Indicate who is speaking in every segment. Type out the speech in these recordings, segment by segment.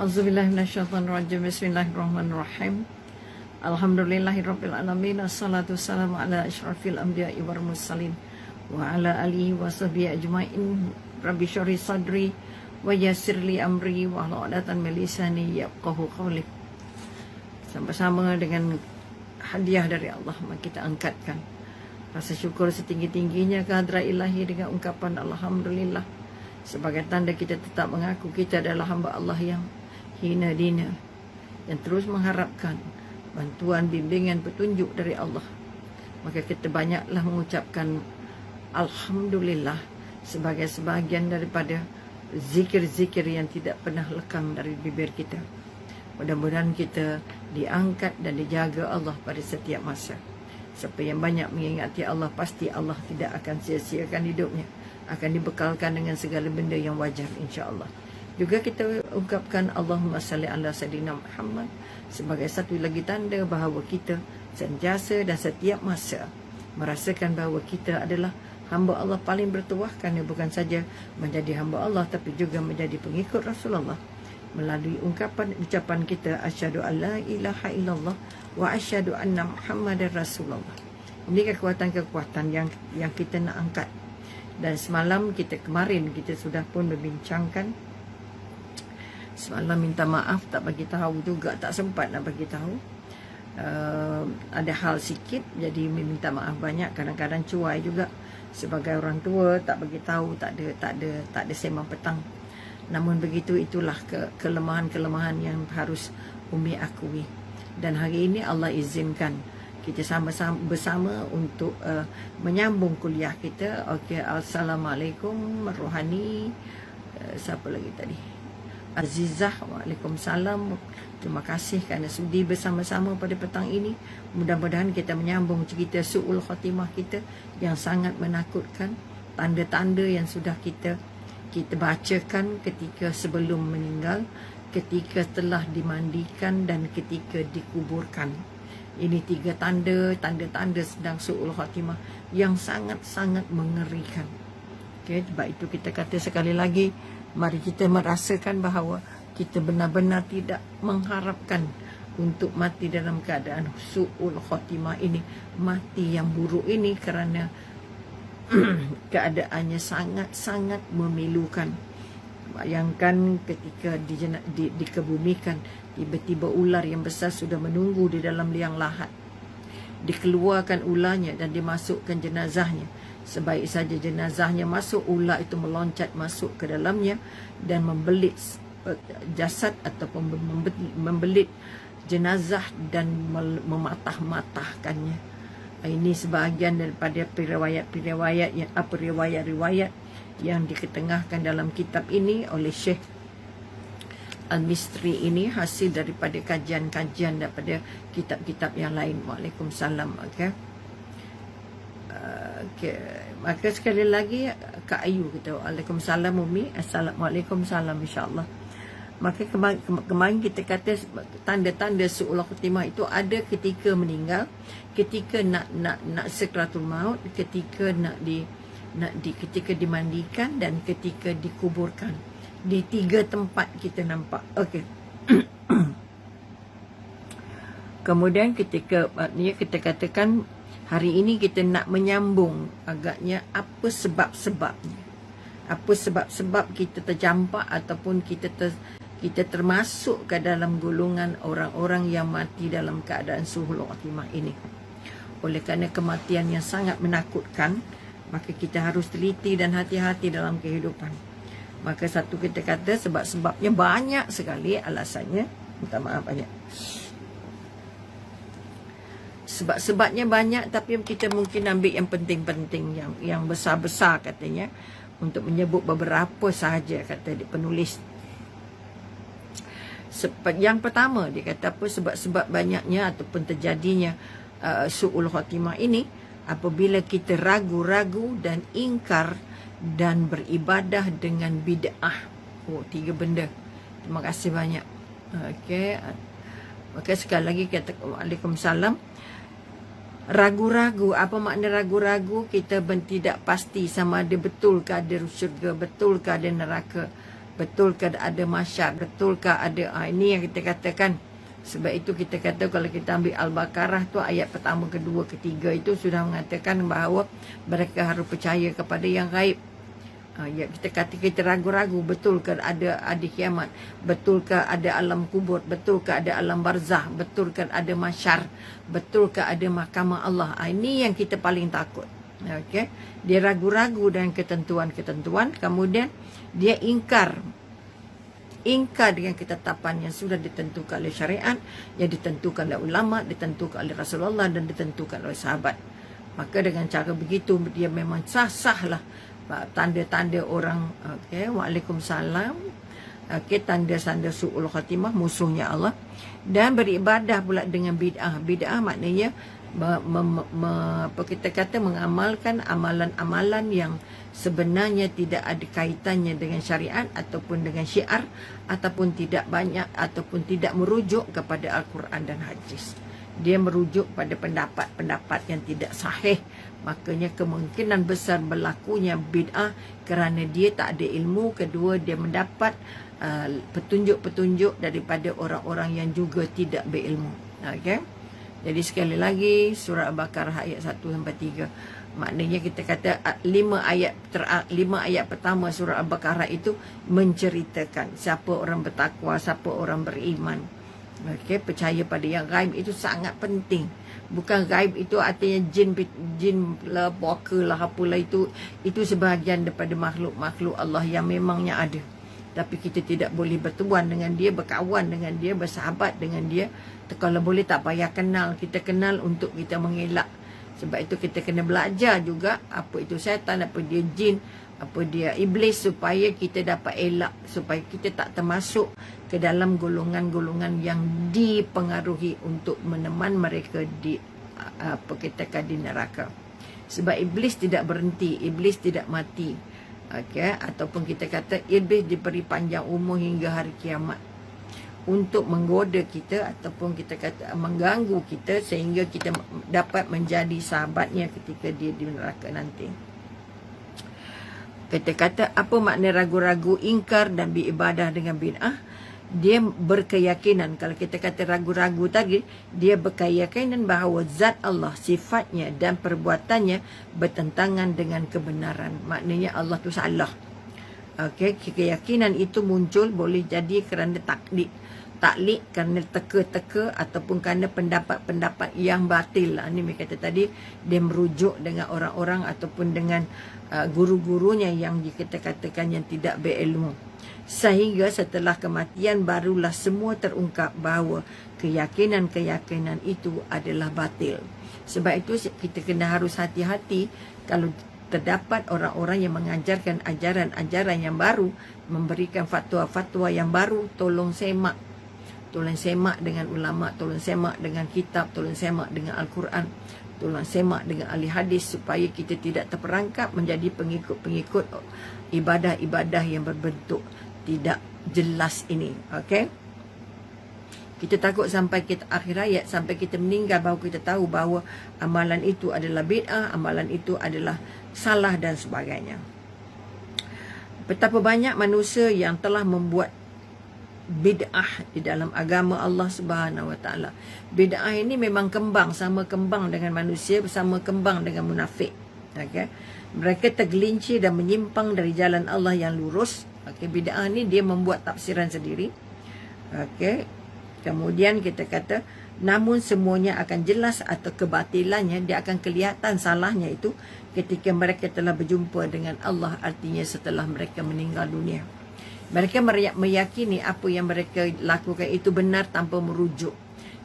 Speaker 1: A'udzubillahi minasyaitonirrajim. Bismillahirrahmanirrahim. Alhamdulillahirabbil alamin. Assalatu wassalamu ala asyrafil anbiya'i wal mursalin wa ala alihi wa sahbihi ajmain. Rabbi shrah sadri wa yassir li amri wa hlul 'uqdatam min lisani yafqahu qawli. Sama-sama dengan hadiah dari Allah, maka kita angkatkan rasa syukur setinggi-tingginya ke hadrat ilahi dengan ungkapan alhamdulillah, sebagai tanda kita tetap mengaku kita adalah hamba Allah yang hina dina, yang terus mengharapkan bantuan, bimbingan, petunjuk dari Allah. Maka kita banyaklah mengucapkan alhamdulillah sebagai sebahagian daripada zikir-zikir yang tidak pernah lekang dari bibir kita. Mudah-mudahan kita diangkat dan dijaga Allah pada setiap masa. Siapa yang banyak mengingati Allah, pasti Allah tidak akan sia-siakan hidupnya, akan dibekalkan dengan segala benda yang wajar, insya-Allah. Juga kita ungkapkan Allahumma salli ala sayyidina Muhammad sebagai satu lagi tanda bahawa kita sentiasa dan setiap masa merasakan bahawa kita adalah hamba Allah paling bertuahkan, bukan saja menjadi hamba Allah tapi juga menjadi pengikut Rasulullah melalui ucapan kita asyhadu alla ilaha illallah wa asyhadu anna Muhammadar Rasulullah. Ini kekuatan-kekuatan yang kita nak angkat. Dan semalam kemarin kita sudah pun membincangkan. Semalam minta maaf tak bagi tahu juga, tak sempat nak bagi tahu. Ada hal sikit, jadi minta maaf banyak. Kadang-kadang cuai juga sebagai orang tua, tak bagi tahu, tak ada sembang petang. Namun begitu, itulah kelemahan-kelemahan yang harus Umi akui. Dan hari ini Allah izinkan kita sama-sama bersama untuk menyambung kuliah kita. Okey, assalamualaikum Rohani. Siapa lagi tadi? Azizah, waalaikumsalam. Terima kasih kerana sudi bersama-sama pada petang ini. Mudah-mudahan kita menyambung cerita su'ul khatimah kita yang sangat menakutkan. Tanda-tanda yang sudah kita bacakan ketika sebelum meninggal, ketika telah dimandikan dan ketika dikuburkan. Ini tiga tanda-tanda sedang su'ul khatimah yang sangat-sangat mengerikan. Okay, sebab itu kita kata sekali lagi, mari kita merasakan bahawa kita benar-benar tidak mengharapkan untuk mati dalam keadaan su'ul khatimah ini, mati yang buruk ini, kerana keadaannya sangat-sangat memilukan. Bayangkan ketika dikebumikan, tiba-tiba ular yang besar sudah menunggu di dalam liang lahat. Dikeluarkan ularnya dan dimasukkan jenazahnya. Sebaik saja jenazahnya masuk, ular itu meloncat masuk ke dalamnya dan membelit jasad ataupun membelit jenazah dan mematah-matahkannya. Ini sebahagian daripada riwayat yang diketengahkan dalam kitab ini oleh Syekh Al-Mistri. Ini hasil daripada kajian-kajian daripada kitab-kitab yang lain. Waalaikumsalam. Okey. Maka sekali lagi Kak Ayu kata waalaikumsalam Umi. Assalamualaikum salam, insya-Allah. Maka kemarin kita kata tanda-tanda su'ul khatimah itu ada ketika meninggal, ketika nak sakratul maut, ketika ketika dimandikan dan ketika dikuburkan. Di tiga tempat kita nampak. Okey. Kemudian ketika kita katakan hari ini kita nak menyambung agaknya apa sebab-sebabnya. Apa sebab-sebab kita terjampak ataupun kita termasuk ke dalam golongan orang-orang yang mati dalam keadaan su'ul khatimah ini. Oleh kerana kematian yang sangat menakutkan, maka kita harus teliti dan hati-hati dalam kehidupan. Maka satu kita kata sebab-sebabnya banyak sekali, alasannya minta maaf banyak. Sebab-sebabnya banyak, tapi kita mungkin ambil yang penting-penting, yang besar-besar katanya, untuk menyebut beberapa sahaja, kata penulis. Yang pertama dia kata apa sebab-sebab banyaknya ataupun terjadinya su'ul khatimah ini apabila kita ragu-ragu dan ingkar dan beribadah dengan bid'ah. Tiga benda. Terima kasih banyak. Okey. Maka sekali lagi kata waalaikumsalam. Ragu-ragu, apa makna ragu-ragu? Kita tidak pasti sama ada betul ke ada syurga, betul ke ada neraka. betulkah ada mahsyar, betulkah ada ini yang kita katakan. Sebab itu kita kata kalau kita ambil Al-Baqarah tu ayat pertama, kedua, ketiga itu sudah mengatakan bahawa mereka harus percaya kepada yang gaib. Ya, kita kata kita ragu-ragu, betulkah ada kiamat, betulkah ada alam kubur, betulkah ada alam barzah, betulkah ada mahsyar, betulkah ada mahkamah Allah. Ini yang kita paling takut. Okey, dia ragu-ragu dengan ketentuan-ketentuan, kemudian dia ingkar dengan ketetapan yang sudah ditentukan oleh syariat, yang ditentukan oleh ulama, ditentukan oleh Rasulullah dan ditentukan oleh sahabat. Maka dengan cara begitu dia memang sah-sahlah tanda-tanda orang. Okey, waalaikumsalam. Okey, tanda-tanda su'ul khatimah, musuhnya Allah. Dan beribadah pula dengan bid'ah. Bid'ah maknanya apa kita kata mengamalkan amalan-amalan yang sebenarnya tidak ada kaitannya dengan syariat ataupun dengan syiar, ataupun tidak banyak ataupun tidak merujuk kepada Al-Quran dan hadis. Dia merujuk pada pendapat-pendapat yang tidak sahih. Makanya kemungkinan besar berlakunya bid'ah kerana dia tak ada ilmu. Kedua, dia mendapat petunjuk-petunjuk daripada orang-orang yang juga tidak berilmu. Okey. Jadi sekali lagi surah Al-Baqarah ayat 1 sampai 3. Maknanya kita kata 5 ayat pertama surah Al-Baqarah itu menceritakan siapa orang bertakwa, siapa orang beriman. Okey, percaya pada yang gaib itu sangat penting. Bukan gaib itu artinya jin lah, puaka lah, apalah itu sebahagian daripada makhluk-makhluk Allah yang memangnya ada. Tapi kita tidak boleh bertuan dengan dia, berkawan dengan dia, bersahabat dengan dia. Kalau boleh tak payah kenal. Kita kenal untuk kita mengelak. Sebab itu kita kena belajar juga apa itu syaitan, apa dia jin, apa dia iblis, supaya kita dapat elak, supaya kita tak termasuk ke dalam golongan-golongan yang dipengaruhi untuk meneman mereka di apa kita kata di neraka. Sebab iblis tidak berhenti, iblis tidak mati. Okey, ataupun kita kata iblis diberi panjang umur hingga hari kiamat untuk menggoda kita ataupun kita kata mengganggu kita sehingga kita dapat menjadi sahabatnya ketika dia di neraka nanti. Kita kata apa makna ragu-ragu, ingkar dan beribadah dengan bid'ah? Dia berkeyakinan, kalau kita kata ragu-ragu tadi, dia berkeyakinan bahawa zat Allah, sifatnya dan perbuatannya bertentangan dengan kebenaran. Maknanya Allah tu salah. Okey, keyakinan itu muncul boleh jadi kerana taklid, kerana teka-teka ataupun kerana pendapat-pendapat yang batil. Ini mereka kata tadi, dia merujuk dengan orang-orang ataupun dengan guru-gurunya yang kita katakan yang tidak berilmu. Sehingga setelah kematian barulah semua terungkap bahawa keyakinan-keyakinan itu adalah batil. Sebab itu kita kena harus hati-hati kalau terdapat orang-orang yang mengajarkan ajaran-ajaran yang baru, memberikan fatwa-fatwa yang baru, tolong semak. Tolong semak dengan ulama, tolong semak dengan kitab, tolong semak dengan Al-Quran, tolong semak dengan ahli hadis supaya kita tidak terperangkap menjadi pengikut-pengikut ibadah-ibadah yang berbentuk tidak jelas ini. Okey, kita takut sampai kita akhir hayat, sampai kita meninggal baru kita tahu bahawa amalan itu adalah bid'ah, amalan itu adalah salah dan sebagainya. Betapa banyak manusia yang telah membuat bid'ah di dalam agama Allah Subhanahu Wa Taala. Bid'ah ini memang kembang, sama kembang dengan manusia, bersama kembang dengan munafik. Okey, mereka tergelincir dan menyimpang dari jalan Allah yang lurus. Okey, bid'ah ni dia membuat tafsiran sendiri. Okey, kemudian kita kata namun semuanya akan jelas atau kebatilannya, dia akan kelihatan salahnya itu ketika mereka telah berjumpa dengan Allah, artinya setelah mereka meninggal dunia. Mereka meyakini apa yang mereka lakukan itu benar tanpa merujuk,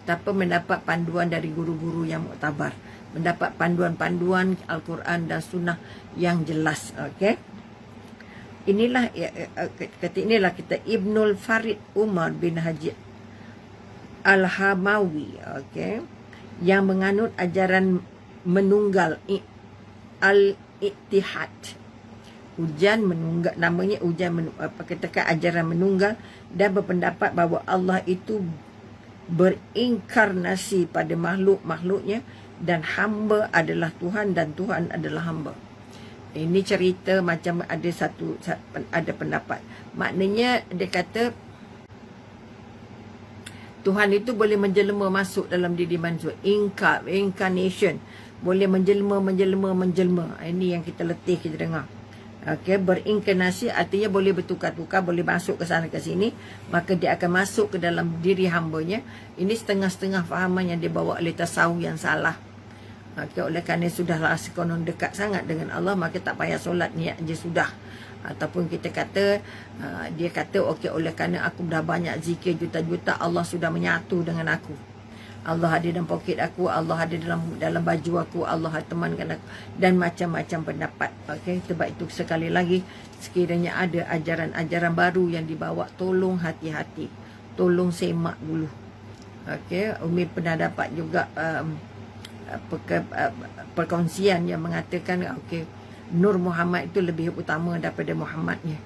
Speaker 1: tanpa mendapat panduan dari guru-guru yang muktabar, mendapat panduan-panduan Al-Quran dan Sunnah yang jelas. Okey, inilah kita Ibnul Farid Umar bin Haji Al-Hamawi, okey, yang menganut ajaran menunggal al-ittihad. Ujian menunggal, namanya ajaran menunggal, dan berpendapat bahawa Allah itu berinkarnasi pada makhluk-makhluknya dan hamba adalah Tuhan dan Tuhan adalah hamba. Ini cerita macam ada pendapat. Maknanya dia kata Tuhan itu boleh menjelma masuk dalam diri manusia. Incarnation. Boleh menjelma. Ini yang kita letih, kita dengar. Okay, berinkarnasi artinya boleh bertukar-tukar, boleh masuk ke sana ke sini. Maka dia akan masuk ke dalam diri hambanya. Ini setengah-setengah fahaman yang dibawa oleh tasawuf yang salah. Okay, oleh kerana sudahlah sekonon dekat sangat dengan Allah, maka tak payah solat, niat je sudah. Ataupun kita kata, dia kata, okey, oleh kerana aku dah banyak zikir juta-juta, Allah sudah menyatu dengan aku. Allah ada dalam poket aku, Allah ada dalam baju aku, Allah temankan aku, dan macam-macam pendapat. Okey, sebab itu sekali lagi, sekiranya ada ajaran-ajaran baru yang dibawa, tolong hati-hati, tolong semak dulu. Okey, Umi pernah dapat juga perkongsian yang mengatakan, okey, Nur Muhammad itu lebih utama daripada Muhammadnya.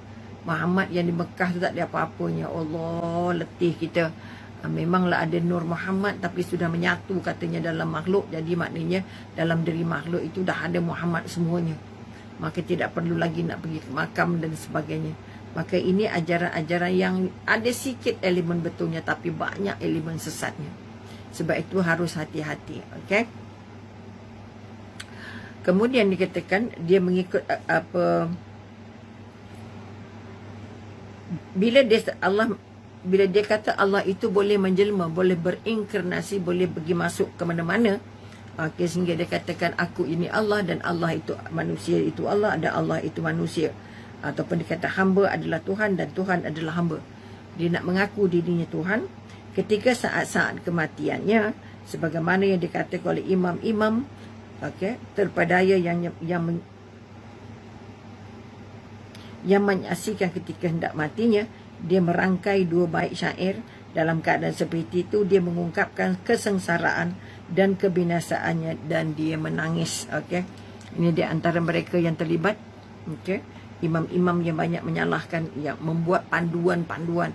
Speaker 1: Muhammad yang di Mekah tu tak ada apa-apanya. Allah, letih kita. Memanglah ada Nur Muhammad tapi sudah menyatu katanya dalam makhluk. Jadi maknanya dalam diri makhluk itu dah ada Muhammad semuanya. Maka tidak perlu lagi nak pergi ke makam dan sebagainya. Maka ini ajaran-ajaran yang ada sikit elemen betulnya tapi banyak elemen sesatnya. Sebab itu harus hati-hati. Okay? Kemudian dikatakan dia mengikut bila dia kata Allah itu boleh menjelma, boleh berinkarnasi, boleh pergi masuk ke mana-mana. Okay, sehingga dia katakan aku ini Allah dan Allah itu manusia, itu Allah dan Allah itu manusia. Ataupun dia kata hamba adalah Tuhan dan Tuhan adalah hamba. Dia nak mengaku dirinya Tuhan ketika saat-saat kematiannya, sebagaimana yang dikatakan oleh imam-imam, okay, terpadaya yang menyaksikan ketika hendak matinya, dia merangkai 2 bait syair. Dalam keadaan seperti itu, dia mengungkapkan kesengsaraan dan kebinasaannya dan dia menangis. Okay, ini di antara mereka yang terlibat. Okay, imam-imam yang banyak menyalahkan, yang membuat panduan-panduan,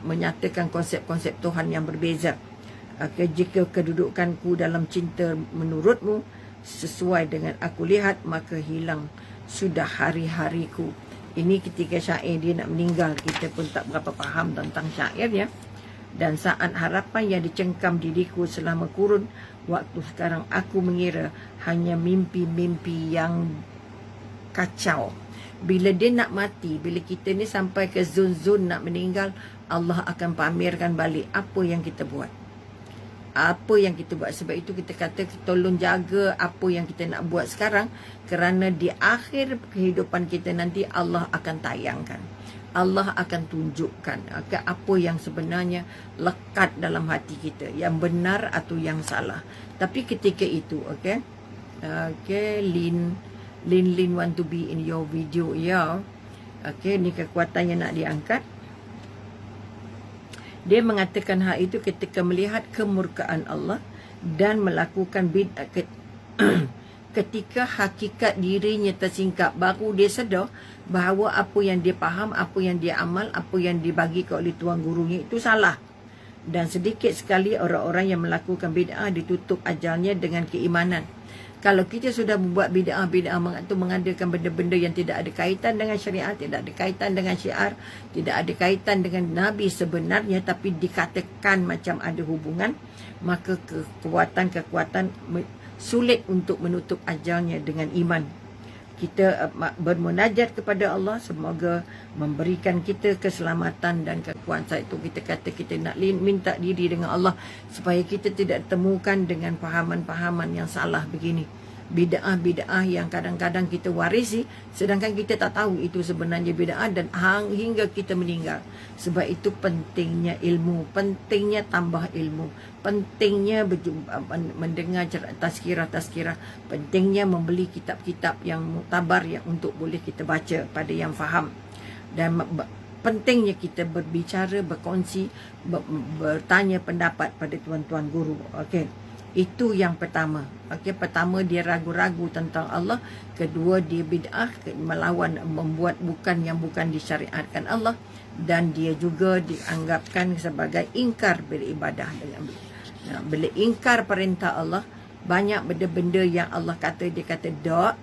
Speaker 1: menyatakan konsep-konsep Tuhan yang berbeza. Okay, jika kedudukanku dalam cinta menurutmu sesuai dengan aku lihat, maka hilang sudah hari-hariku. Ini ketika syair dia nak meninggal, kita pun tak berapa faham tentang syairnya. Dan saat harapan yang dicengkam diriku selama kurun waktu sekarang, aku mengira hanya mimpi-mimpi yang kacau. Bila dia nak mati, bila kita ni sampai ke zon-zon nak meninggal, Allah akan pamerkan balik apa yang kita buat. Apa yang kita buat. Sebab itu kita kata tolong jaga apa yang kita nak buat sekarang, kerana di akhir kehidupan kita nanti Allah akan tayangkan, Allah akan tunjukkan apa yang sebenarnya lekat dalam hati kita, yang benar atau yang salah. Tapi ketika itu, okay, Lin want to be in your video, ya. Okay, ni kekuatan yang nak diangkat. Dia mengatakan hal itu ketika melihat kemurkaan Allah dan melakukan bid'ah. Ketika hakikat dirinya tersingkap, baru dia sedar bahawa apa yang dia faham, apa yang dia amal, apa yang dibagi oleh tuan gurunya itu salah. Dan sedikit sekali orang-orang yang melakukan bid'ah ditutup ajalnya dengan keimanan. Kalau kita sudah membuat bid'ah itu mengadakan benda-benda yang tidak ada kaitan dengan syariat, tidak ada kaitan dengan syiar, tidak ada kaitan dengan Nabi sebenarnya, tapi dikatakan macam ada hubungan, maka kekuatan sulit untuk menutup ajalnya dengan iman. Kita bermunajat kepada Allah, semoga memberikan kita keselamatan dan kekuatan. Itu kita kata kita nak minta diri dengan Allah supaya kita tidak temukan dengan fahaman-fahaman yang salah begini. Bid'ah yang kadang-kadang kita warisi, sedangkan kita tak tahu itu sebenarnya bid'ah, dan hingga kita meninggal. Sebab itu pentingnya ilmu, pentingnya tambah ilmu, pentingnya mendengar tazkirah-tazkirah, pentingnya membeli kitab-kitab yang muktabar yang untuk boleh kita baca pada yang faham. Dan pentingnya kita berbicara, berkongsi, bertanya pendapat pada tuan-tuan guru. Okey, itu yang pertama. Okey, pertama dia ragu-ragu tentang Allah, kedua dia bid'ah, melawan, membuat bukan disyariatkan Allah, dan dia juga dianggapkan sebagai ingkar beribadah. Bila ingkar perintah Allah, banyak benda-benda yang Allah kata, dia kata dak,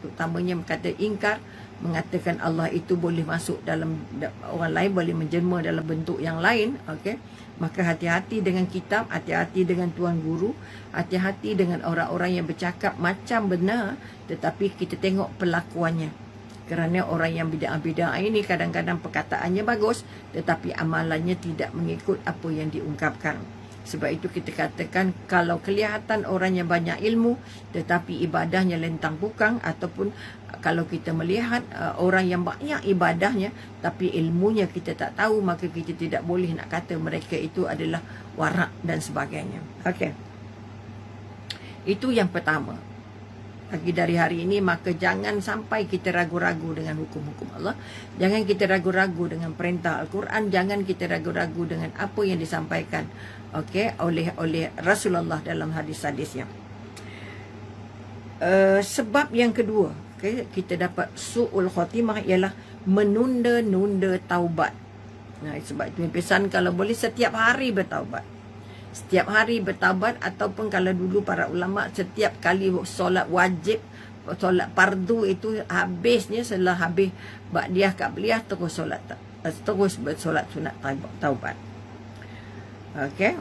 Speaker 1: utamanya kata ingkar, mengatakan Allah itu boleh masuk dalam orang lain, boleh menjelma dalam bentuk yang lain. Okey, maka hati-hati dengan kitab, hati-hati dengan tuan guru, hati-hati dengan orang-orang yang bercakap macam benar tetapi kita tengok perlakuannya. Kerana orang yang bid'ah-bid'ah ini kadang-kadang perkataannya bagus tetapi amalannya tidak mengikut apa yang diungkapkan. Sebab itu kita katakan kalau kelihatan orang yang banyak ilmu tetapi ibadahnya lentang pukang, ataupun kalau kita melihat orang yang banyak ibadahnya tapi ilmunya kita tak tahu, maka kita tidak boleh nak kata mereka itu adalah warak dan sebagainya. Okey, itu yang pertama. Lagi dari hari ini, maka jangan sampai kita ragu-ragu dengan hukum-hukum Allah. Jangan kita ragu-ragu dengan perintah Al-Quran. Jangan kita ragu-ragu dengan apa yang disampaikan oleh Rasulullah dalam hadis-hadisnya. Sebab yang kedua, kita dapat su'ul khatimah ialah menunda-nunda taubat. Nah, sebab itu pesan kalau boleh setiap hari bertaubat. Setiap hari bertaubat, ataupun kalau dulu para ulama setiap kali solat wajib, solat fardu itu habisnya, setelah habis ba'diyah qabliyah terus solat, terus bersolat sunat taubat. Okey.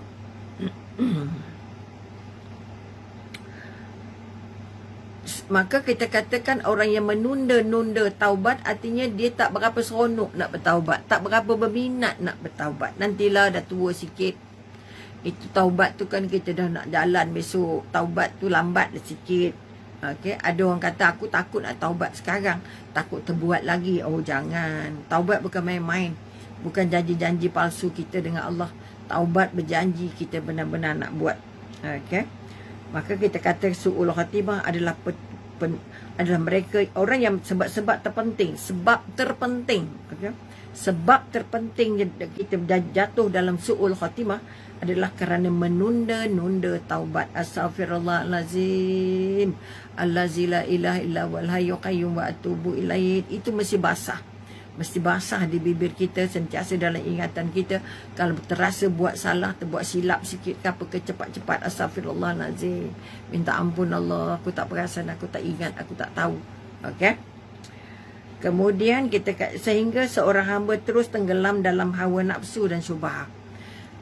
Speaker 1: Maka kita katakan orang yang menunda-nunda taubat artinya dia tak berapa seronok nak bertaubat, tak berapa berminat nak bertaubat. Nantilah dah tua sikit. Itu taubat tu kan kita dah nak jalan besok, taubat tu lambat sikit. Okey, ada orang kata aku takut nak taubat sekarang, takut terbuat lagi. Oh jangan. Taubat bukan main-main. Bukan janji-janji palsu kita dengan Allah. Taubat berjanji kita benar-benar nak buat. Okey. Maka kita kata su'ul khatimah adalah adalah mereka orang yang sebab-sebab terpenting, sebab terpenting. Okey. Sebab terpenting kita jatuh dalam su'ul khatimah adalah kerana menunda-nunda taubat. Astaghfirullahalazim, allazi la ilaha illa wal hayyul qayyum wa atubu ilaihi. Itu mesti basah. Mesti basah di bibir kita, sentiasa dalam ingatan kita. Kalau terasa buat salah, terbuat silap sikit ke apa ke, cepat-cepat astaghfirullahalazim. Minta ampun Allah, aku tak perasan, aku tak ingat, aku tak tahu. Okey. Kemudian kita sehingga seorang hamba terus tenggelam dalam hawa nafsu dan syubhat.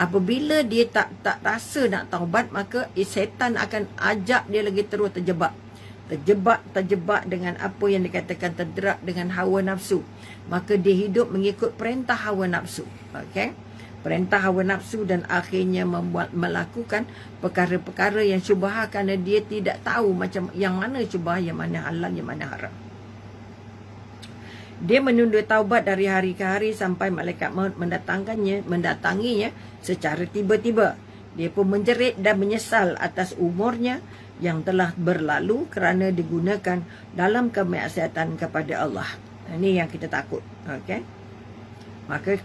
Speaker 1: Apabila dia tak rasa nak taubat, maka syaitan akan ajak dia lagi terus terjebak dengan apa yang dikatakan terjerat dengan hawa nafsu. Maka dia hidup mengikut perintah hawa nafsu. Okey, perintah hawa nafsu, dan akhirnya melakukan perkara-perkara yang syubhat kerana dia tidak tahu macam yang mana syubhat, yang mana halal, yang mana haram. Dia menunda taubat dari hari ke hari sampai malaikat maut mendatanginya secara tiba-tiba. Dia pun menjerit dan menyesal atas umurnya yang telah berlalu kerana digunakan dalam kemaksiatan kepada Allah. Ini yang kita takut. Okey. Maka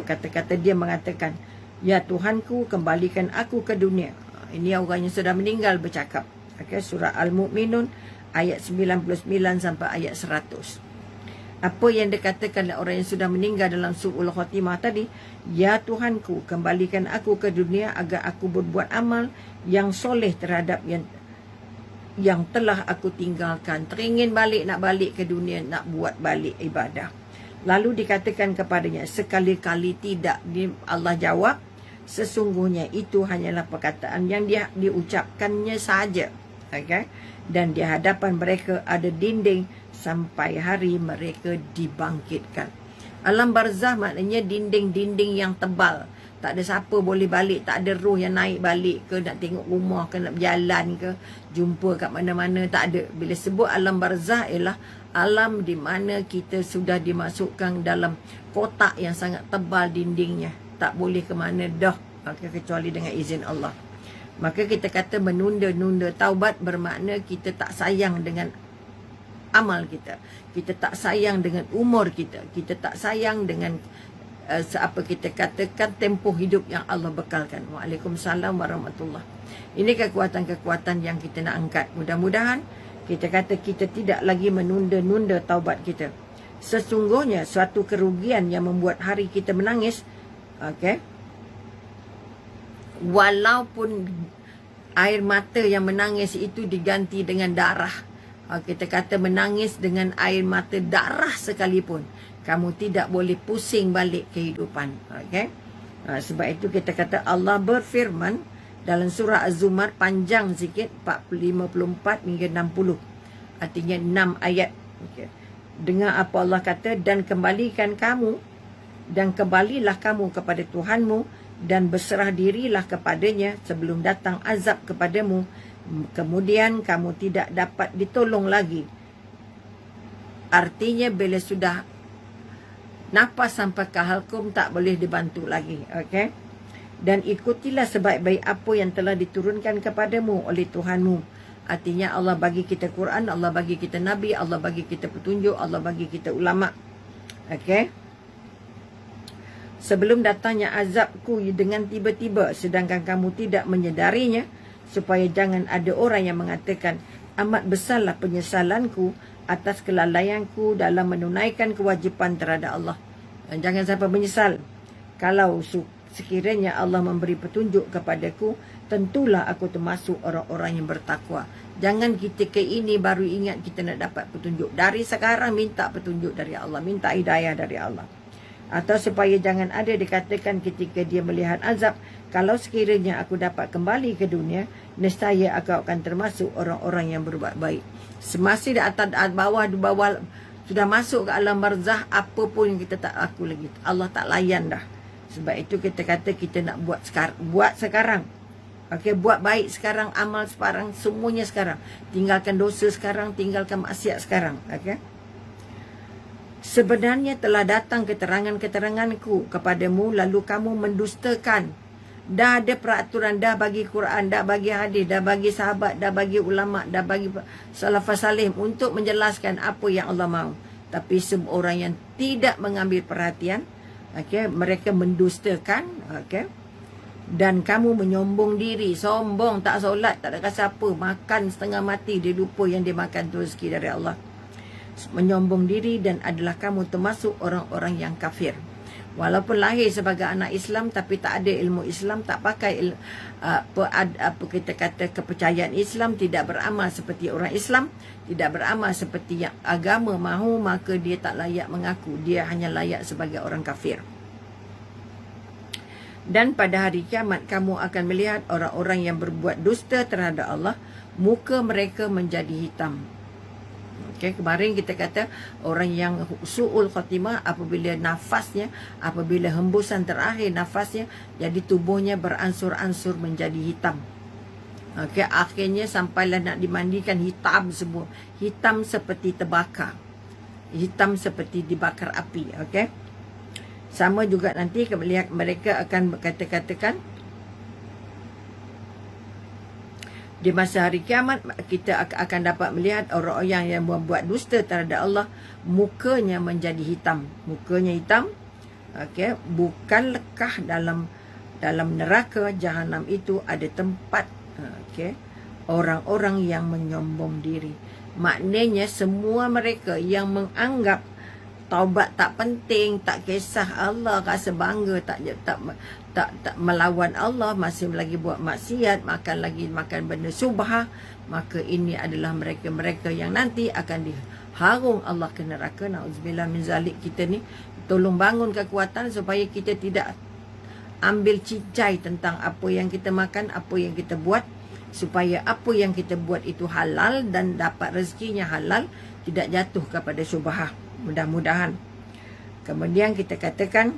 Speaker 1: kata-kata dia mengatakan, "Ya Tuhanku, kembalikan aku ke dunia." Ini orang yang sudah meninggal bercakap. Okey, surah Al-Mu'minun ayat 99 sampai ayat 100. Apa yang dikatakan oleh orang yang sudah meninggal dalam su'ul khatimah tadi, "Ya Tuhanku, kembalikan aku ke dunia agar aku berbuat amal yang soleh terhadap yang telah aku tinggalkan." Teringin nak balik ke dunia, nak buat balik ibadah. Lalu dikatakan kepadanya, sekali-kali tidak. Allah jawab, sesungguhnya itu hanyalah perkataan yang dia diucapkannya saja. Okay? Dan di hadapan mereka ada dinding sampai hari mereka dibangkitkan. Alam barzah maknanya dinding-dinding yang tebal. Tak ada siapa boleh balik, tak ada roh yang naik balik ke, nak tengok rumah ke, nak berjalan ke, jumpa kat mana-mana, tak ada. Bila sebut alam barzah ialah alam di mana kita sudah dimasukkan dalam kotak yang sangat tebal dindingnya. Tak boleh ke mana dah, kecuali dengan izin Allah. Maka kita kata menunda-nunda taubat bermakna kita tak sayang dengan amal kita. Kita tak sayang dengan umur kita. Kita tak sayang dengan apa kita katakan tempoh hidup yang Allah bekalkan. Waalaikumsalam warahmatullahi. Ini kekuatan-kekuatan yang kita nak angkat. Mudah-mudahan kita kata kita tidak lagi menunda-nunda taubat kita. Sesungguhnya suatu kerugian yang membuat hari kita menangis. Okey. Walaupun air mata yang menangis itu diganti dengan darah. Kita kata menangis dengan air mata darah sekalipun, kamu tidak boleh pusing balik kehidupan. Okay? Sebab itu kita kata Allah berfirman dalam surah Az-Zumar, panjang sikit, 54 hingga 60. Artinya 6 ayat. Okay. Dengar apa Allah kata, dan kembalilah kamu kepada Tuhanmu, dan berserah dirilah kepadanya sebelum datang azab kepadamu, kemudian kamu tidak dapat ditolong lagi. Artinya bila sudah nafas sampai ke halkum, tak boleh dibantu lagi. Okay? Dan ikutilah sebaik-baik apa yang telah diturunkan kepadamu oleh Tuhanmu. Artinya Allah bagi kita Quran, Allah bagi kita Nabi, Allah bagi kita petunjuk, Allah bagi kita ulama. Okay? Sebelum datangnya azabku dengan tiba-tiba, sedangkan kamu tidak menyedarinya, supaya jangan ada orang yang mengatakan, amat besarlah penyesalanku atas kelalaianku dalam menunaikan kewajipan terhadap Allah. Jangan sampai menyesal. Kalau sekiranya Allah memberi petunjuk kepadaku, tentulah aku termasuk orang-orang yang bertakwa. Jangan kita ke ini baru ingat kita nak dapat petunjuk. Dari sekarang minta petunjuk dari Allah, minta hidayah dari Allah. Atau supaya jangan ada dikatakan ketika dia melihat azab, kalau sekiranya aku dapat kembali ke dunia, nescaya aku akan termasuk orang-orang yang berbuat baik. Semasa di atas bawah sudah masuk ke alam barzah, apa pun yang kita tak laku lagi, Allah tak layan dah. Sebab itu kita kata kita nak buat sekarang. Okey, buat baik sekarang, amal sekarang, semuanya sekarang. Tinggalkan dosa sekarang, tinggalkan maksiat sekarang. Okey. Sebenarnya telah datang keterangan-keteranganku kepadamu, lalu kamu mendustakan. Dah ada peraturan, dah bagi Quran, dah bagi hadis, dah bagi sahabat, dah bagi ulama, dah bagi salafus salih untuk menjelaskan apa yang Allah mahu. Tapi semua orang yang tidak mengambil perhatian, okey, mereka mendustakan, okey. Dan kamu menyombong diri, sombong, tak solat, tak ada kasih apa, makan setengah mati, dia lupa yang dia makan tu rezeki dari Allah. Menyombong diri, dan adalah kamu termasuk orang-orang yang kafir. Walaupun lahir sebagai anak Islam, tapi tak ada ilmu Islam, tak pakai apa kita kata kepercayaan Islam, tidak beramal seperti orang Islam, tidak beramal seperti yang agama mahu, maka dia tak layak mengaku, dia hanya layak sebagai orang kafir. Dan pada hari kiamat kamu akan melihat orang-orang yang berbuat dusta terhadap Allah, muka mereka menjadi hitam. Okay, kemarin kita kata orang yang su'ul khatimah apabila nafasnya, apabila hembusan terakhir nafasnya, jadi tubuhnya beransur-ansur menjadi hitam. Okay, akhirnya sampailah nak dimandikan, hitam semua. Hitam seperti terbakar. Hitam seperti dibakar api. Okay. Sama juga nanti mereka akan katakan di masa hari kiamat, kita akan dapat melihat orang-orang yang membuat dusta terhadap Allah, mukanya menjadi hitam. Mukanya hitam. Okay. Bukan lekah dalam neraka jahanam itu ada tempat, okay, orang-orang yang menyombong diri. Maknanya semua mereka yang menganggap taubat tak penting, tak kisah Allah, rasa bangga, tak melawan Allah, masih lagi buat maksiat, makan benda subhah, maka ini adalah mereka-mereka yang nanti akan diharung Allah ke neraka. Nauzubillah min zalik. Kita ni tolong bangun kekuatan supaya kita tidak ambil cincai tentang apa yang kita makan, apa yang kita buat, supaya apa yang kita buat itu halal dan dapat rezekinya halal, tidak jatuh kepada syubhah. Mudah-mudahan. Kemudian kita katakan,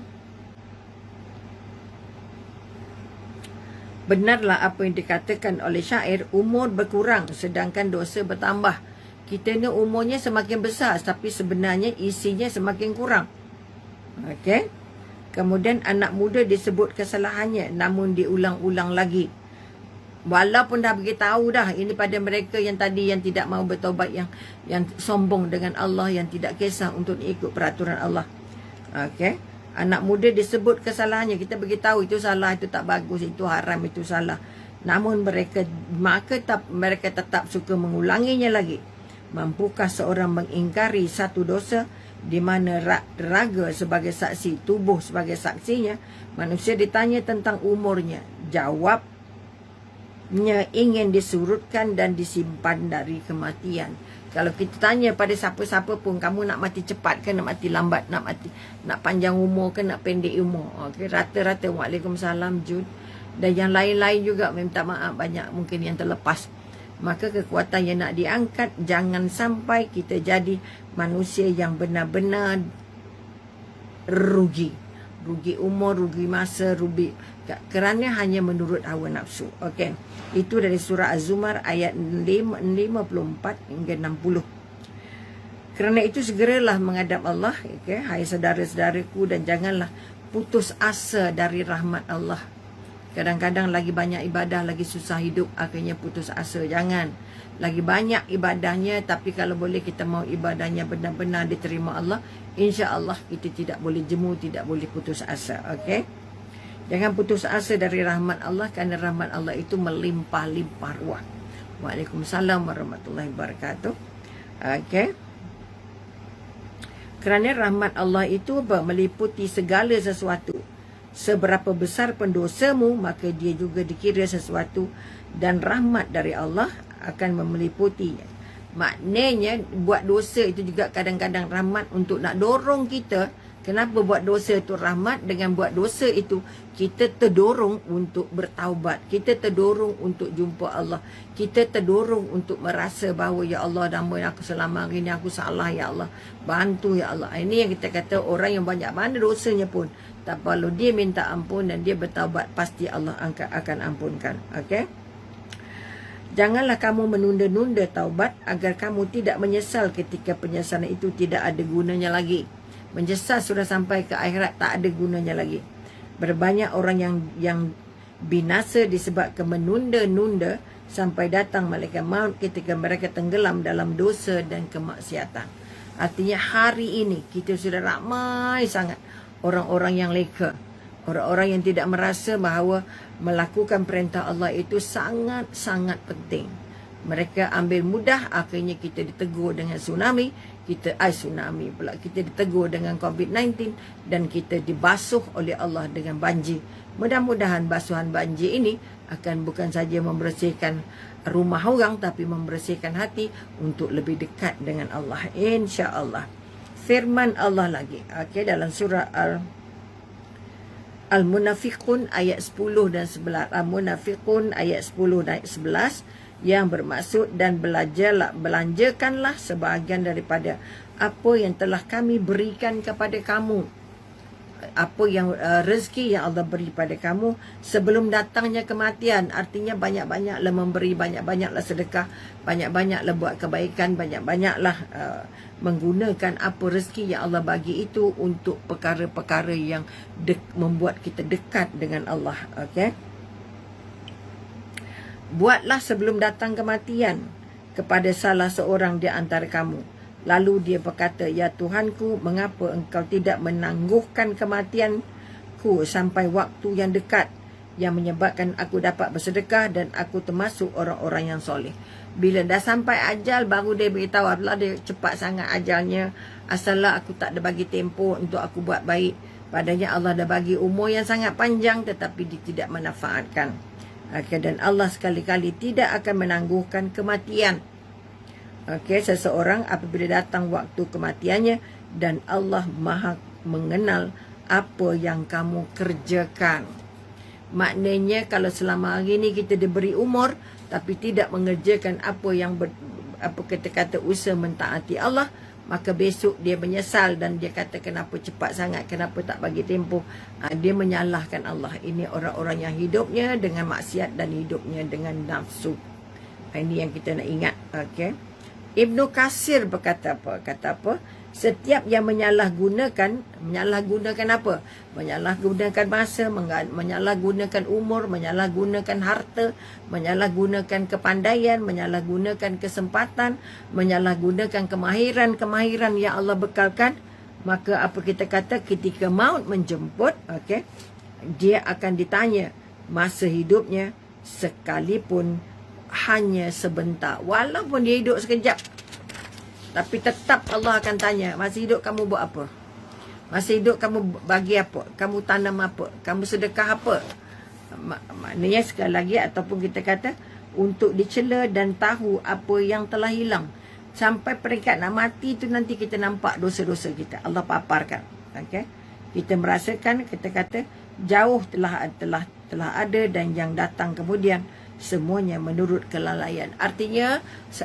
Speaker 1: benarlah apa yang dikatakan oleh syair, umur berkurang sedangkan dosa bertambah. Kita ni umurnya semakin besar, tapi sebenarnya isinya semakin kurang. Okey. Kemudian anak muda disebut kesalahannya, namun diulang-ulang lagi. Walaupun dah beritahu dah, ini pada mereka yang tadi yang tidak mau bertaubat, yang sombong dengan Allah, yang tidak kisah untuk ikut peraturan Allah. Okey. Anak muda disebut kesalahannya, kita beritahu itu salah, itu tak bagus, itu haram, itu salah. Namun mereka tetap suka mengulanginya lagi. Mampukah seorang mengingkari satu dosa di mana raga sebagai saksi, tubuh sebagai saksinya? Manusia ditanya tentang umurnya, jawab ingin disurutkan dan disimpan dari kematian. Kalau kita tanya pada siapa-siapa pun, kamu nak mati cepat ke nak mati lambat, nak panjang umur ke nak pendek umur, okey, rata-rata waalaikumsalam Jud, dan yang lain-lain juga minta maaf banyak mungkin yang terlepas. Maka kekuatan yang nak diangkat, jangan sampai kita jadi manusia yang benar-benar rugi umur, rugi masa, rugi kerana hanya menurut hawa nafsu. Okey, itu dari surah Az-Zumar ayat 54 hingga 60. Kerana itu segeralah menghadap Allah, okey, hai saudara-saudaraku, dan janganlah putus asa dari rahmat Allah. Kadang-kadang lagi banyak ibadah, lagi susah hidup, akhirnya putus asa. Jangan. Lagi banyak ibadahnya, tapi kalau boleh kita mau ibadahnya benar-benar diterima Allah, insya-Allah kita tidak boleh jemu, tidak boleh putus asa. Okey? Jangan putus asa dari rahmat Allah, kerana rahmat Allah itu melimpah-limpah ruah. Waalaikumsalam warahmatullahi wabarakatuh. Okey? Kerana rahmat Allah itu meliputi segala sesuatu. Seberapa besar pendosamu, maka dia juga dikira sesuatu, dan rahmat dari Allah akan meliputi. Maknanya buat dosa itu juga kadang-kadang rahmat untuk nak dorong kita. Kenapa buat dosa itu rahmat? Dengan buat dosa itu kita terdorong untuk bertaubat, kita terdorong untuk jumpa Allah, kita terdorong untuk merasa bahawa ya Allah, nama aku selama hari ini aku salah, ya Allah bantu ya Allah. Ini yang kita kata orang yang banyak mana dosanya pun, tak perlu dia minta ampun dan dia bertaubat, pasti Allah akan ampunkan. Okey? Janganlah kamu menunda-nunda taubat agar kamu tidak menyesal ketika penyesalan itu tidak ada gunanya lagi. Menyesal sudah sampai ke akhirat, tak ada gunanya lagi. Berbanyak orang yang binasa disebabkan menunda-nunda sampai datang malaikat maut ketika mereka tenggelam dalam dosa dan kemaksiatan. Artinya hari ini kita sudah ramai sangat orang-orang yang leka, orang-orang yang tidak merasa bahawa melakukan perintah Allah itu sangat-sangat penting. Mereka ambil mudah, akhirnya kita ditegur dengan tsunami, kita ditegur dengan COVID-19, dan kita dibasuh oleh Allah dengan banjir. Mudah-mudahan basuhan banjir ini akan bukan saja membersihkan rumah orang, tapi membersihkan hati untuk lebih dekat dengan Allah, insya-Allah. Firman Allah lagi, okey, dalam surah Al-Munafiqun ayat 10 dan 11. Al-Munafiqun ayat 10 dan 11, yang bermaksud, dan belanjakanlah sebahagian daripada apa yang telah kami berikan kepada kamu, apa yang rezeki yang Allah beri pada kamu sebelum datangnya kematian. Artinya banyak-banyaklah memberi, banyak-banyaklah sedekah, banyak-banyaklah buat kebaikan, banyak-banyaklah menggunakan apa rezeki yang Allah bagi itu untuk perkara-perkara yang membuat kita dekat dengan Allah. Okey? Buatlah sebelum datang kematian kepada salah seorang di antara kamu. Lalu dia berkata, ya Tuhanku, mengapa engkau tidak menangguhkan kematianku sampai waktu yang dekat, yang menyebabkan aku dapat bersedekah dan aku termasuk orang-orang yang soleh. Bila dah sampai ajal, baru dia beritahu, apalah dia cepat sangat ajalnya, asallah aku tak ada bagi tempoh untuk aku buat baik. Padanya Allah dah bagi umur yang sangat panjang, tetapi dia tidak memanfaatkan. Okay, dan Allah sekali-kali tidak akan menangguhkan kematian. Okay, seseorang apabila datang waktu kematiannya, dan Allah Maha mengenal apa yang kamu kerjakan. Maknanya kalau selama hari ini kita diberi umur tapi tidak mengerjakan apa yang apa kata-kata usaha mentaati Allah, maka besok dia menyesal dan dia kata kenapa cepat sangat, kenapa tak bagi tempoh. Dia menyalahkan Allah. Ini orang-orang yang hidupnya dengan maksiat dan hidupnya dengan nafsu. Ini yang kita nak ingat. Okay? Ibnu Katsir berkata apa? Kata apa? Setiap yang menyalahgunakan apa? Menyalahgunakan masa, menyalahgunakan umur, menyalahgunakan harta, menyalahgunakan kepandaian, menyalahgunakan kesempatan, menyalahgunakan kemahiran yang Allah bekalkan, maka apa kita kata ketika maut menjemput, okey, dia akan ditanya masa hidupnya sekalipun hanya sebentar. Walaupun dia hidup sekejap, tapi tetap Allah akan tanya, masa hidup kamu buat apa? Masa hidup kamu bagi apa? Kamu tanam apa? Kamu sedekah apa? Maknanya sekali lagi, ataupun kita kata untuk dicela dan tahu apa yang telah hilang. Sampai peringkat nak mati tu nanti kita nampak dosa-dosa kita. Allah paparkan. Okay? Kita merasakan, kita kata jauh telah ada dan yang datang kemudian semuanya menurut kelalaian. Artinya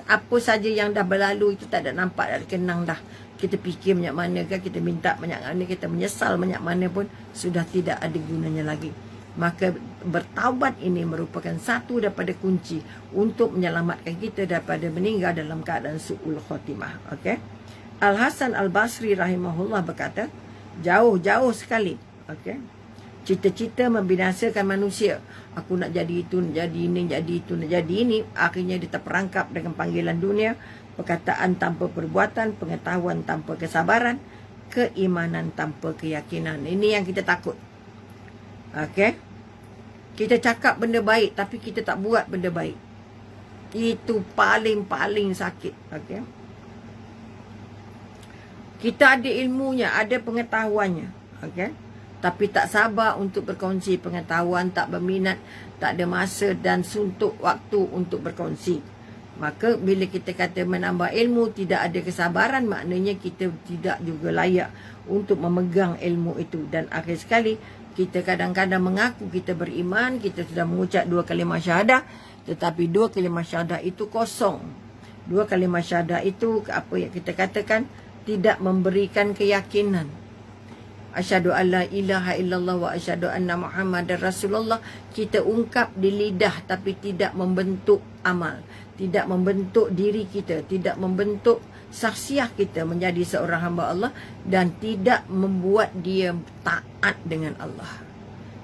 Speaker 1: apa saja yang dah berlalu itu tak ada nampak, dah kenang dah. Kita fikir banyak mana kan, kita minta banyak mana, kita menyesal banyak mana pun sudah tidak ada gunanya lagi. Maka bertaubat ini merupakan satu daripada kunci untuk menyelamatkan kita daripada meninggal dalam keadaan su'ul khotimah. Okay? Al-Hasan Al-Basri rahimahullah berkata, jauh-jauh sekali, okay, cita-cita membinasakan manusia. Aku nak jadi itu, nak jadi ini, jadi itu, nak jadi ini. Akhirnya dia terperangkap dengan panggilan dunia, perkataan tanpa perbuatan, pengetahuan tanpa kesabaran, keimanan tanpa keyakinan. Ini yang kita takut. Okay? Kita cakap benda baik tapi kita tak buat benda baik. Itu paling-paling sakit. Okay? Kita ada ilmunya, ada pengetahuannya. Okay? Tapi tak sabar untuk berkongsi pengetahuan, tak berminat, tak ada masa dan suntuk waktu untuk berkongsi. Maka bila kita kata menambah ilmu, tidak ada kesabaran, maknanya kita tidak juga layak untuk memegang ilmu itu. Dan akhir sekali, kita kadang-kadang mengaku kita beriman, kita sudah mengucap 2 kalimah syahadah, tetapi 2 kalimah syahadah itu kosong. 2 kalimah syahadah itu, apa yang kita katakan, tidak memberikan keyakinan. Asyhadu alla ilaha illallah wa asyhadu anna Muhammadar Rasulullah, kita ungkap di lidah tapi tidak membentuk amal, tidak membentuk diri kita, tidak membentuk saksiah kita menjadi seorang hamba Allah, dan tidak membuat dia taat dengan Allah.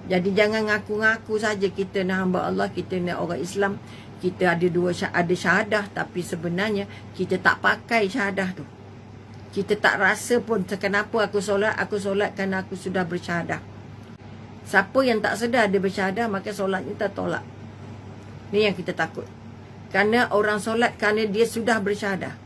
Speaker 1: Jadi jangan ngaku-ngaku saja kita nak hamba Allah, kita nak orang Islam, kita ada syahadah, tapi sebenarnya kita tak pakai syahadah tu. Kita tak rasa pun kenapa aku solat kerana aku sudah bersyahadah. Siapa yang tak sedar dia bersyahadah, maka solatnya tertolak. Ni yang kita takut. Kerana orang solat kerana dia sudah bersyahadah.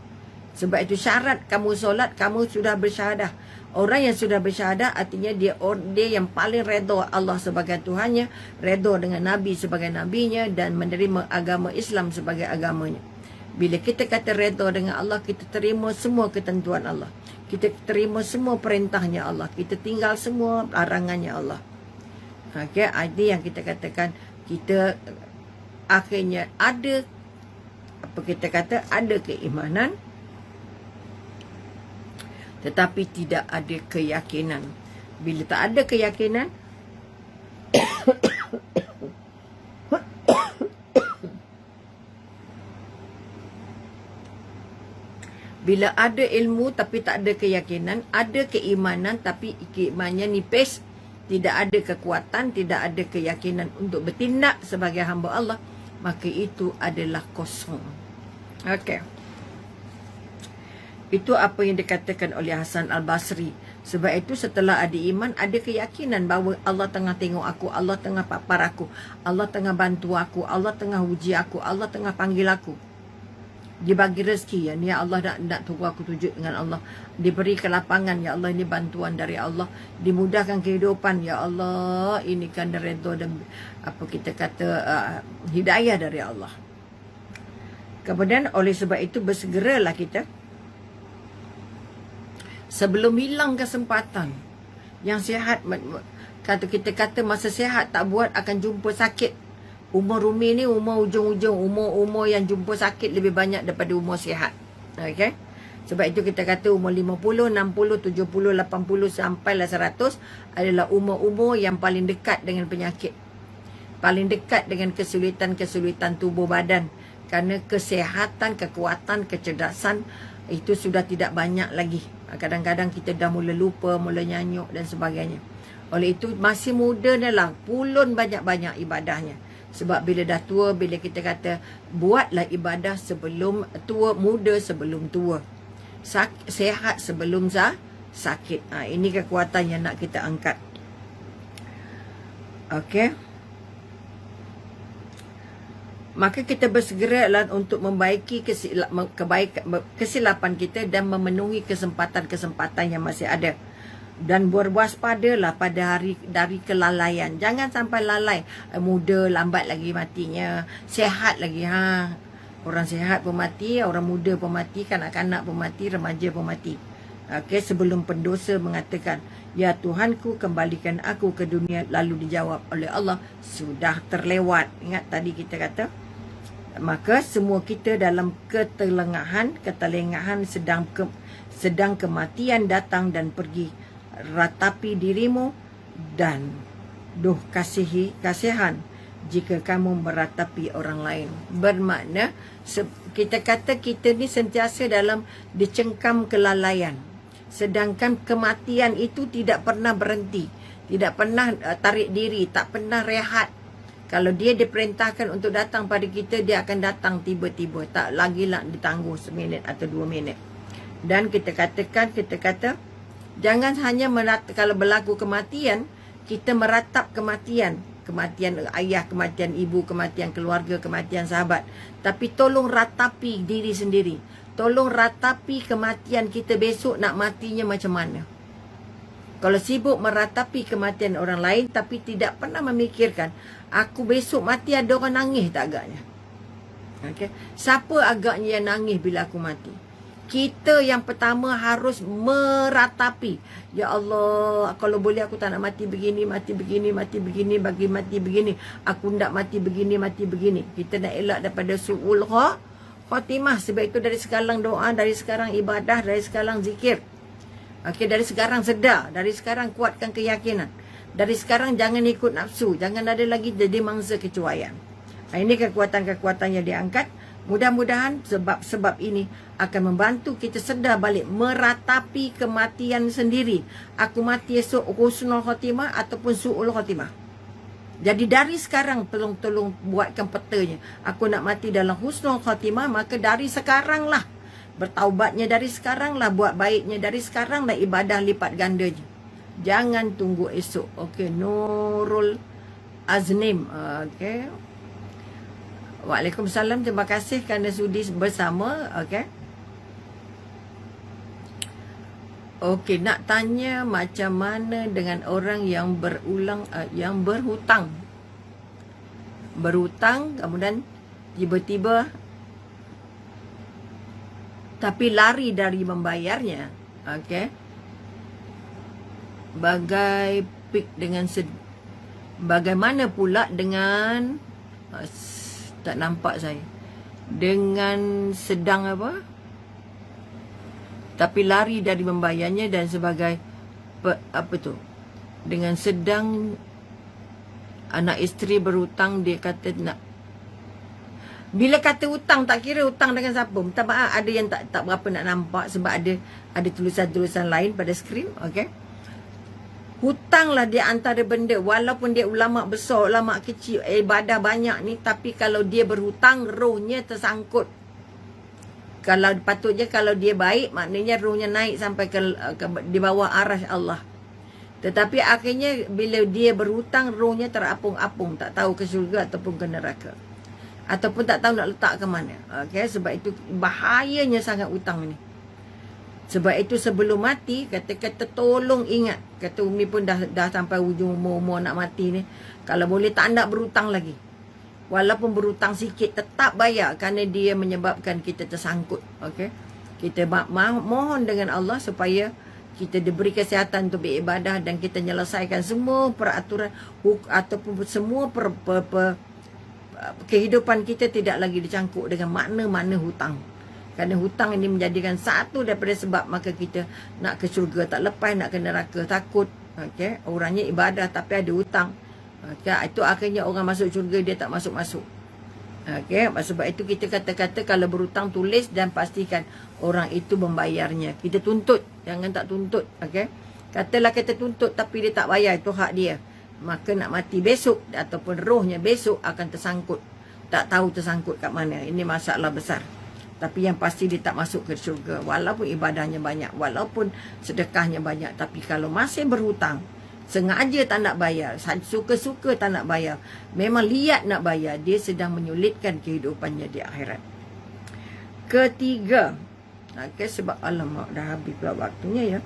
Speaker 1: Sebab itu syarat kamu solat, kamu sudah bersyahadah. Orang yang sudah bersyahadah artinya dia yang paling redha Allah sebagai Tuhannya, redha dengan Nabi sebagai Nabinya, dan menerima agama Islam sebagai agamanya. Bila kita kata redha dengan Allah, kita terima semua ketentuan Allah. Kita terima semua perintahnya Allah. Kita tinggal semua larangannya Allah. Okay, itu yang kita katakan, kita akhirnya ada, apa kita kata, ada keimanan, tetapi tidak ada keyakinan. Bila tak ada keyakinan, bila ada ilmu tapi tak ada keyakinan, ada keimanan tapi keimanannya nipis, tidak ada kekuatan, tidak ada keyakinan untuk bertindak sebagai hamba Allah, maka itu adalah kosong. Okey. Itu apa yang dikatakan oleh Hasan Al-Basri. Sebab itu setelah ada iman, ada keyakinan bahawa Allah tengah tengok aku, Allah tengah papar aku, Allah tengah bantu aku, Allah tengah uji aku, Allah tengah panggil aku. Dia bagi rezeki, ya, ni Allah nak tunggu aku tunjuk dengan Allah. Diberi kelapangan, ya Allah, ini bantuan dari Allah. Dimudahkan kehidupan, ya Allah, ini kan redha dan apa kita kata hidayah dari Allah. Kemudian oleh sebab itu bersegeralah kita sebelum hilang kesempatan. Yang sihat, kata kita kata masa sihat tak buat akan jumpa sakit. Umur Umi ni umur ujung-ujung, umur yang jumpa sakit lebih banyak daripada umur sihat. Okay? Sebab itu kita kata umur 50, 60, 70, 80 sampailah 100 adalah umur-umur yang paling dekat dengan penyakit. Paling dekat dengan kesulitan-kesulitan tubuh badan. Kerana kesihatan, kekuatan, kecerdasan itu sudah tidak banyak lagi. Kadang-kadang kita dah mula lupa, mula nyanyuk dan sebagainya. Oleh itu masih muda ni lah, pulun banyak-banyak ibadahnya. Sebab bila dah tua, bila kita kata buatlah ibadah sebelum tua, muda sebelum tua, sehat sebelum sakit. Ini kekuatan yang nak kita angkat. Okey. Maka kita bersegeralah untuk membaiki kesilapan kita dan memenuhi kesempatan-kesempatan yang masih ada. Dan berwaspadalah pada hari dari kelalaian. Jangan sampai lalai. Muda lambat lagi matinya, sehat lagi. Orang sehat pun mati, orang muda pun mati, kanak-kanak pun mati, remaja pun mati. Okey, sebelum pendosa mengatakan, "Ya Tuhanku, kembalikan aku ke dunia," lalu dijawab oleh Allah, "Sudah terlewat." Ingat tadi kita kata, maka semua kita dalam ketelengahan sedang kematian datang dan pergi. Ratapi dirimu dan kasihan jika kamu meratapi orang lain. Bermakna kita kata kita ni sentiasa dalam dicengkam kelalaian, sedangkan kematian itu tidak pernah berhenti, tidak pernah tarik diri, tak pernah rehat. Kalau dia diperintahkan untuk datang pada kita, dia akan datang tiba-tiba, tak lagi lah ditangguh seminit atau 2 minit. Dan kita kata jangan hanya kalau berlaku kematian, kita meratap kematian. Kematian ayah, kematian ibu, kematian keluarga, kematian sahabat. Tapi tolong ratapi diri sendiri. Tolong ratapi kematian kita besok nak matinya macam mana. Kalau sibuk meratapi kematian orang lain tapi tidak pernah memikirkan, aku besok mati ada orang nangis tak agaknya? Okay. Siapa agaknya yang nangis bila aku mati? Kita yang pertama harus meratapi. Ya Allah, kalau boleh aku tak nak mati begini, mati begini, mati begini, bagi mati begini. Aku tak mati begini, mati begini. Kita nak elak daripada su'ul khatimah. Sebab itu dari sekarang doa, dari sekarang ibadah, dari sekarang zikir. Okey, dari sekarang sedar, dari sekarang kuatkan keyakinan. Dari sekarang jangan ikut nafsu, jangan ada lagi jadi mangsa kecuaian. Ini kekuatan-kekuatan yang diangkat. Mudah-mudahan sebab ini akan membantu kita sedar balik meratapi kematian sendiri. Aku mati esok husnul khatimah ataupun su'ul khatimah. Jadi dari sekarang tolong buatkan petanya. Aku nak mati dalam husnul khatimah, maka dari sekarang lah. Bertaubatnya dari sekarang lah, buat baiknya dari sekarang lah, ibadah lipat gandanya. Jangan tunggu esok. Okey, Nurul Aznim. Okey. Waalaikumsalam. Terima kasih kerana sudi bersama. Okey. Okey, nak tanya macam mana dengan orang yang yang berhutang. Berhutang kemudian tiba-tiba tapi lari dari membayarnya. Okey. Bagaimana pula dengan tak nampak saya. Dengan sedang apa? Tapi lari dari membayarnya dan sebagai apa tu? Dengan sedang anak isteri berhutang, dia kata nak. Bila kata hutang, tak kira hutang dengan siapa. Minta maaf, ada yang tak berapa nak nampak sebab ada tulisan-tulisan lain pada skrin. Okey. Hutanglah dia antara benda, walaupun dia ulama besar, ulama kecil, ibadah banyak ni, tapi kalau dia berhutang, rohnya tersangkut. Kalau patutnya kalau dia baik, maknanya rohnya naik sampai ke di bawah arasy Allah. Tetapi akhirnya bila dia berhutang, rohnya terapung-apung, tak tahu ke syurga ataupun ke neraka. Ataupun tak tahu nak letak ke mana. Okay? Sebab itu bahayanya sangat hutang ni. Sebab itu sebelum mati, kata-kata tolong ingat. Kata Umi pun dah sampai ujung umur nak mati ni. Kalau boleh tak nak berhutang lagi. Walaupun berhutang sikit, tetap bayar. Kerana dia menyebabkan kita tersangkut. Okay? Kita mohon dengan Allah supaya kita diberi kesihatan untuk beribadah. Dan kita menyelesaikan semua peraturan ataupun semua kehidupan kita tidak lagi dicangkuk dengan makna-makna hutang. Kerana hutang ini menjadikan satu daripada sebab maka kita nak ke syurga tak lepas, nak ke neraka takut. Okay? Orangnya ibadah tapi ada hutang. Okay? Itu akhirnya orang masuk syurga, dia tak masuk-masuk. Okay? Sebab itu kita kata-kata kalau berhutang tulis dan pastikan orang itu membayarnya. Kita tuntut, jangan tak tuntut. Okay? Katalah kita tuntut tapi dia tak bayar, itu hak dia. Maka nak mati besok ataupun rohnya besok akan tersangkut. Tak tahu tersangkut kat mana. Ini masalah besar. Tapi yang pasti dia tak masuk ke syurga. Walaupun ibadahnya banyak, walaupun sedekahnya banyak. Tapi kalau masih berhutang, sengaja tak nak bayar, suka-suka tak nak bayar, memang liat nak bayar, dia sedang menyulitkan kehidupannya di akhirat. Ketiga, okay, sebab alamak dah habis pula waktunya ya.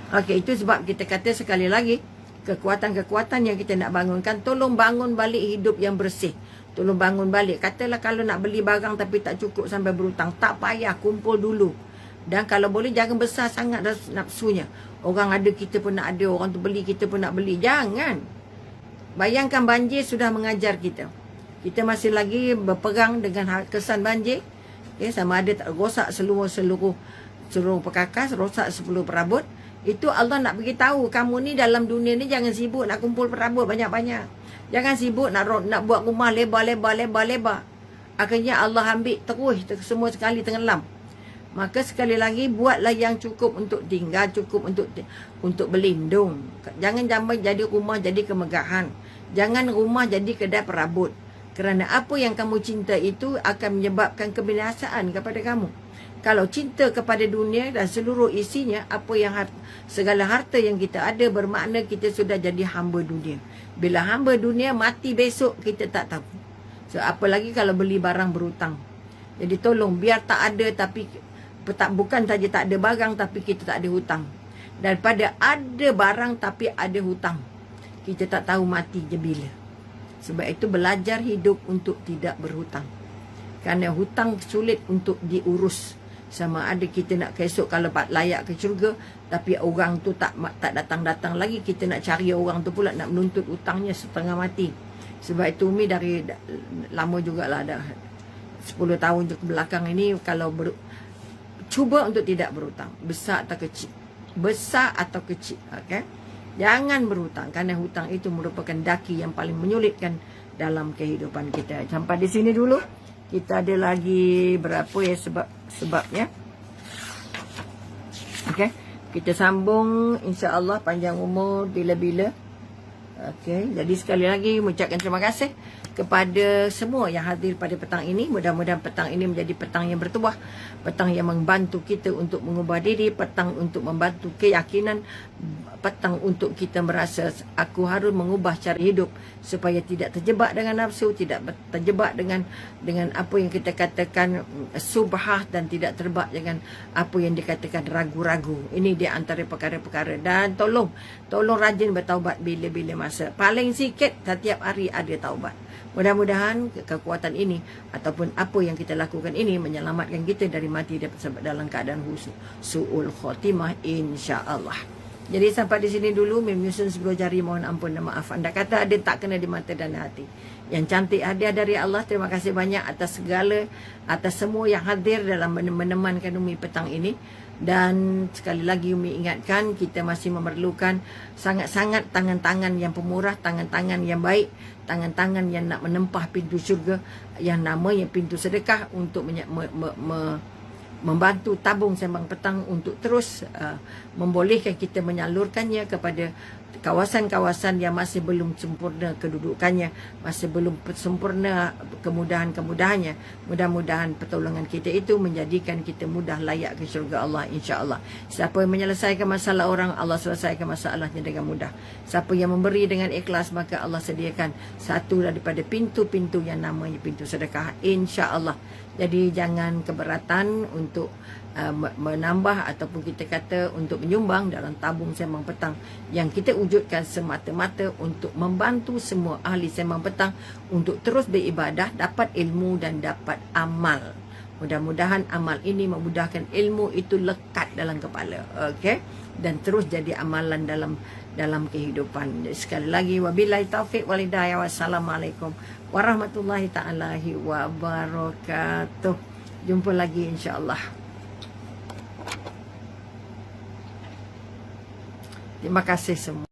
Speaker 1: Okey, itu sebab kita kata sekali lagi, kekuatan-kekuatan yang kita nak bangunkan, tolong bangun balik hidup yang bersih. Tolong bangun balik. Katalah kalau nak beli barang tapi tak cukup sampai berhutang, tak payah, kumpul dulu. Dan kalau boleh jangan besar sangat nafsunya. Orang ada kita pun nak ada, orang tu beli kita pun nak beli. Jangan. Bayangkan banjir sudah mengajar kita. Kita masih lagi berperang dengan kesan banjir. Okay, sama ada tak rosak seluruh perkakas, rosak 10 perabot. Itu Allah nak beritahu kamu ni dalam dunia ni jangan sibuk nak kumpul perabot banyak-banyak. Jangan sibuk nak buat rumah lebar. Akhirnya Allah ambil terus semua sekali tenggelam. Maka sekali lagi buatlah yang cukup untuk tinggal, cukup untuk berlindung. Jangan jadi rumah jadi kemegahan. Jangan rumah jadi kedai perabot. Kerana apa yang kamu cinta itu akan menyebabkan kebinasaan kepada kamu. Kalau cinta kepada dunia dan seluruh isinya, segala harta yang kita ada bermakna kita sudah jadi hamba dunia. Bila hamba dunia mati besok kita tak tahu. So apalagi kalau beli barang berhutang. Jadi tolong biar tak ada tapi bukan saja tak ada barang tapi kita tak ada hutang. Daripada ada barang tapi ada hutang, kita tak tahu mati je bila. Sebab itu belajar hidup untuk tidak berhutang. Kerana hutang sulit untuk diurus. Sama ada kita nak esok kalau layak ke syurga, tapi orang tu tak datang-datang lagi, kita nak cari orang tu pula nak menuntut hutangnya setengah mati. Sebab itu Umi dari lama jugalah, dah 10 tahun ke belakang ini, kalau cuba untuk tidak berhutang, besar atau kecil, okay? Jangan berhutang, kerana hutang itu merupakan daki yang paling menyulitkan dalam kehidupan kita. Sampai di sini dulu. Kita ada lagi berapa ya sebabnya. Okey, kita sambung insya-Allah panjang umur bila-bila. Okey, jadi sekali lagi mengucapkan terima kasih kepada semua yang hadir pada petang ini. Mudah-mudahan petang ini menjadi petang yang bertuah, petang yang membantu kita untuk mengubah diri, petang untuk membantu keyakinan, petang untuk kita merasa aku harus mengubah cara hidup supaya tidak terjebak dengan nafsu, tidak terjebak dengan apa yang kita katakan subhah, dan tidak terjebak dengan apa yang dikatakan ragu-ragu. Ini di antara perkara-perkara. Dan tolong rajin bertaubat bila-bila masa. Paling sikit setiap hari ada taubat. Mudah-mudahan kekuatan ini ataupun apa yang kita lakukan ini menyelamatkan kita dari mati dalam keadaan su'ul khotimah, insya-Allah. Jadi sampai di sini dulu. Menyusun 10 jari, mohon ampun dan maaf. Anda kata ada tak kena di mata dan hati. Yang cantik hadiah dari Allah. Terima kasih banyak atas semua yang hadir dalam menemankan Umi petang ini. Dan sekali lagi Umi ingatkan, kita masih memerlukan sangat-sangat tangan-tangan yang pemurah, tangan-tangan yang baik, tangan-tangan yang nak menempah pintu syurga, yang namanya pintu sedekah, untuk membantu tabung sembang petang untuk terus membolehkan kita menyalurkannya kepada kawasan-kawasan yang masih belum sempurna kedudukannya, masih belum sempurna kemudahan-kemudahannya. Mudah-mudahan pertolongan kita itu menjadikan kita mudah layak ke syurga Allah, insya-Allah. Siapa yang menyelesaikan masalah orang, Allah selesaikan masalahnya dengan mudah. Siapa yang memberi dengan ikhlas, maka Allah sediakan satu daripada pintu-pintu yang namanya pintu sedekah, insya-Allah. Jadi jangan keberatan untuk menambah ataupun kita kata untuk menyumbang dalam tabung sembang petang yang kita wujudkan semata-mata untuk membantu semua ahli sembang petang untuk terus beribadah, dapat ilmu dan dapat amal. Mudah-mudahan amal ini memudahkan ilmu itu lekat dalam kepala, okey, dan terus jadi amalan dalam kehidupan. Jadi, sekali lagi wabillahi taufik wal hidayah. Wassalamualaikum warahmatullahi taala wabarakatuh. Jumpa lagi insya-Allah. Terima kasih semua.